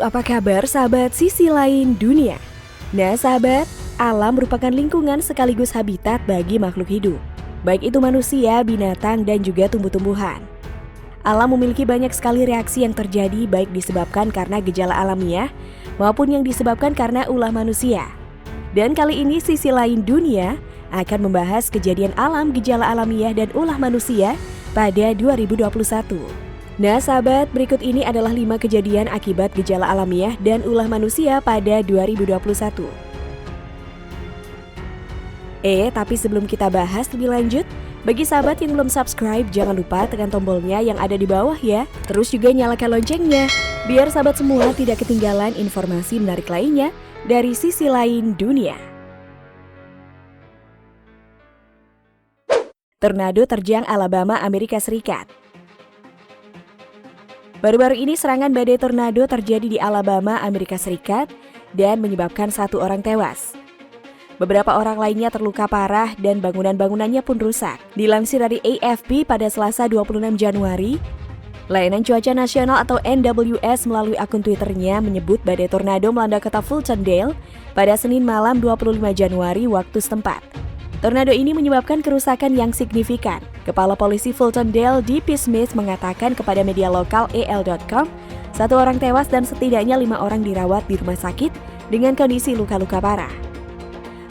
apa kabar sahabat sisi lain dunia? Nah sahabat, alam merupakan lingkungan sekaligus habitat bagi makhluk hidup, baik itu manusia, binatang, dan juga tumbuh-tumbuhan. Alam memiliki banyak sekali reaksi yang terjadi baik disebabkan karena gejala alamiah maupun yang disebabkan karena ulah manusia. Dan kali ini sisi lain dunia akan membahas kejadian alam, gejala alamiah, dan ulah manusia pada 2021. Nah sahabat, berikut ini adalah 5 kejadian akibat gejala alamiah dan ulah manusia pada 2021. Tapi sebelum kita bahas lebih lanjut, bagi sahabat yang belum subscribe, jangan lupa tekan tombolnya yang ada di bawah ya. Terus juga nyalakan loncengnya, biar sahabat semua tidak ketinggalan informasi menarik lainnya dari sisi lain dunia. Tornado terjang Alabama, Amerika Serikat. Baru-baru ini serangan badai tornado terjadi di Alabama, Amerika Serikat dan menyebabkan 1 orang tewas. Beberapa orang lainnya terluka parah dan bangunan-bangunannya pun rusak. Dilansir dari AFP pada Selasa 26 Januari, Layanan Cuaca Nasional atau NWS melalui akun Twitternya menyebut badai tornado melanda kota Fultondale pada Senin malam 25 Januari waktu setempat. Tornado ini menyebabkan kerusakan yang signifikan. Kepala Polisi Fultondale, D.P. Smith, mengatakan kepada media lokal AL.com, 1 orang tewas dan setidaknya 5 orang dirawat di rumah sakit dengan kondisi luka-luka parah.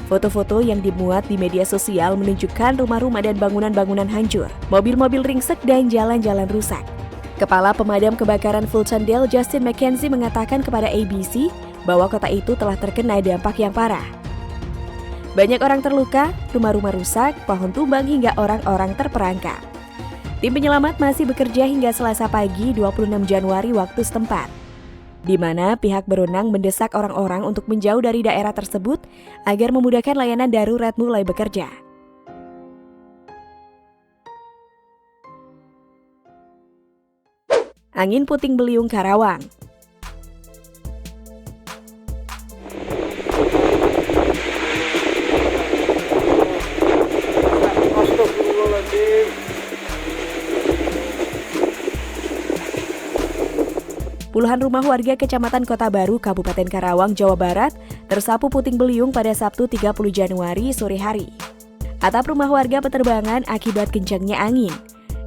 Foto-foto yang dimuat di media sosial menunjukkan rumah-rumah dan bangunan-bangunan hancur, mobil-mobil ringsek dan jalan-jalan rusak. Kepala Pemadam Kebakaran Fultondale, Justin McKenzie, mengatakan kepada ABC bahwa kota itu telah terkena dampak yang parah. Banyak orang terluka, rumah-rumah rusak, pohon tumbang hingga orang-orang terperangkap. Tim penyelamat masih bekerja hingga Selasa pagi 26 Januari waktu setempat, di mana pihak berwenang mendesak orang-orang untuk menjauh dari daerah tersebut agar memudahkan layanan darurat mulai bekerja. Angin puting beliung Karawang. Puluhan rumah warga Kecamatan Kota Baru, Kabupaten Karawang, Jawa Barat tersapu puting beliung pada Sabtu 30 Januari sore hari. Atap rumah warga peterbangan akibat kencangnya angin.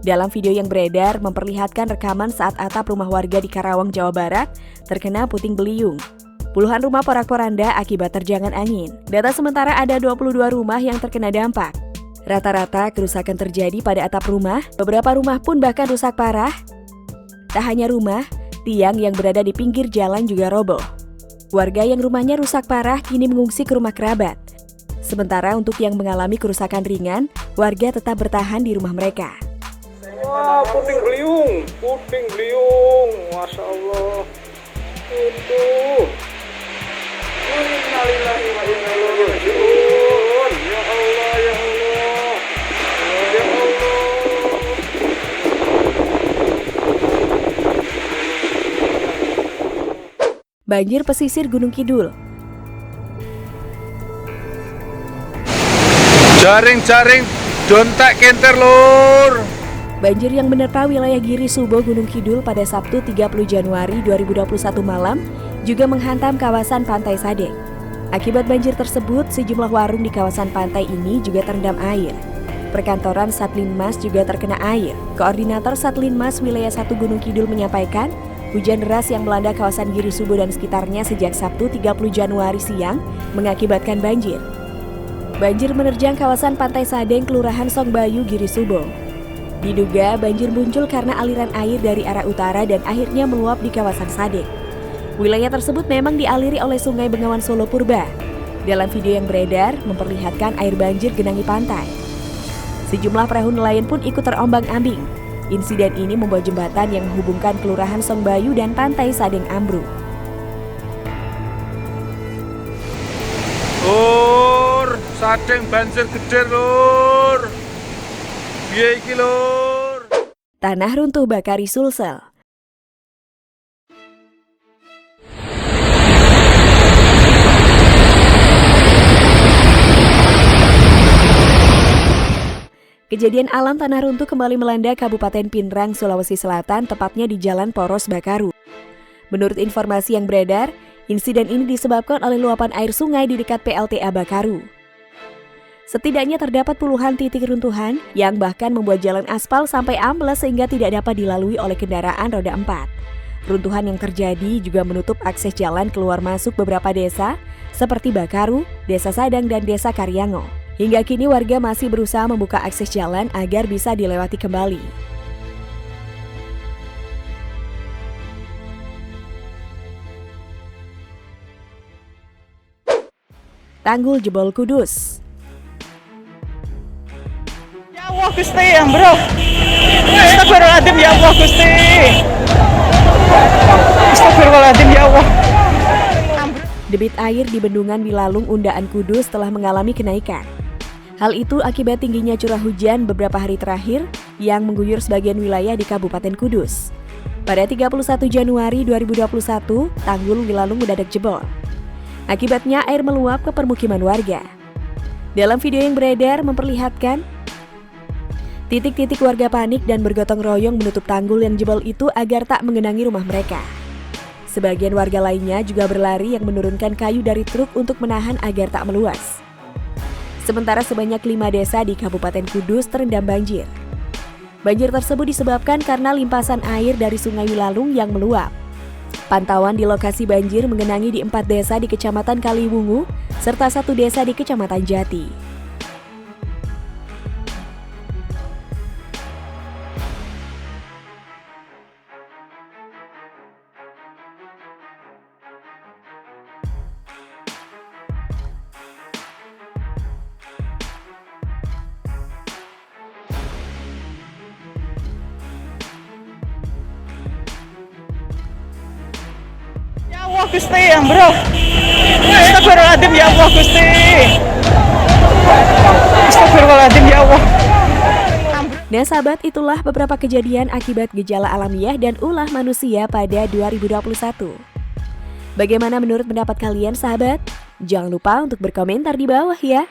Dalam video yang beredar memperlihatkan rekaman saat atap rumah warga di Karawang, Jawa Barat terkena puting beliung. Puluhan rumah porak-poranda akibat terjangan angin. Data sementara ada 22 rumah yang terkena dampak. Rata-rata kerusakan terjadi pada atap rumah, beberapa rumah pun bahkan rusak parah. Tak hanya rumah, tiang yang berada di pinggir jalan juga roboh. Warga yang rumahnya rusak parah kini mengungsi ke rumah kerabat. Sementara untuk yang mengalami kerusakan ringan, warga tetap bertahan di rumah mereka. Wah, puting beliung, Masya Allah. Itu. Innalillahi wa inna ilaihi raji'un. Ya Allah, ya Allah. Ya Allah. Banjir pesisir Gunung Kidul. Jaring, dontak kenter lur. Banjir yang menerpa wilayah Giri Subo, Gunung Kidul pada Sabtu 30 Januari 2021 malam juga menghantam kawasan Pantai Sadeng. Akibat banjir tersebut, sejumlah warung di kawasan pantai ini juga terendam air. Perkantoran Satlinmas juga terkena air. Koordinator Satlinmas Wilayah 1 Gunung Kidul menyampaikan, hujan deras yang melanda kawasan Giri Subo dan sekitarnya sejak Sabtu 30 Januari siang mengakibatkan banjir. Banjir menerjang kawasan Pantai Sadeng, Kelurahan Songbayu, Giri Subo. Diduga banjir muncul karena aliran air dari arah utara dan akhirnya meluap di kawasan Sadeng. Wilayah tersebut memang dialiri oleh Sungai Bengawan Solo Purba. Dalam video yang beredar memperlihatkan air banjir genangi pantai. Sejumlah perahu nelayan pun ikut terombang-ambing. Insiden ini membuat jembatan yang menghubungkan Kelurahan Songbayu dan Pantai Sadeng ambruk. Lur, Sadeng banjir gede lur. Piye iki lur? Tanah runtuh Bakari Sulsel. Kejadian alam tanah runtuh kembali melanda Kabupaten Pinrang, Sulawesi Selatan, tepatnya di Jalan Poros Bakaru. Menurut informasi yang beredar, insiden ini disebabkan oleh luapan air sungai di dekat PLTA Bakaru. Setidaknya terdapat puluhan titik runtuhan yang bahkan membuat jalan aspal sampai ambles sehingga tidak dapat dilalui oleh kendaraan roda 4. Runtuhan yang terjadi juga menutup akses jalan keluar masuk beberapa desa seperti Bakaru, Desa Sadang, dan Desa Karyango. Hingga kini warga masih berusaha membuka akses jalan agar bisa dilewati kembali. Tanggul jebol Kudus. Ya Allah Gusti, yang bro. Astagfirullahaladzim, ya Allah Gusti. Astagfirullahaladzim, ya Allah. Debit air di bendungan Wilalung Undaan Kudus telah mengalami kenaikan. Hal itu akibat tingginya curah hujan beberapa hari terakhir yang mengguyur sebagian wilayah di Kabupaten Kudus. Pada 31 Januari 2021, tanggul Wilalung mendadak jebol. Akibatnya air meluap ke permukiman warga. Dalam video yang beredar memperlihatkan titik-titik warga panik dan bergotong royong menutup tanggul yang jebol itu agar tak mengenangi rumah mereka. Sebagian warga lainnya juga berlari yang menurunkan kayu dari truk untuk menahan agar tak meluas. Sementara sebanyak 5 desa di Kabupaten Kudus terendam banjir. Banjir tersebut disebabkan karena limpasan air dari Sungai Wilalung yang meluap. Pantauan di lokasi banjir mengenangi di 4 desa di Kecamatan Kaliwungu, serta 1 desa di Kecamatan Jati. Ya Allah Gusti, yang bro. Astagfirullahaladzim, ya Allah Gusti. Astagfirullahaladzim, ya Allah. Nah sahabat, itulah beberapa kejadian akibat gejala alamiah dan ulah manusia pada 2021. Bagaimana menurut pendapat kalian sahabat? Jangan lupa untuk berkomentar di bawah ya.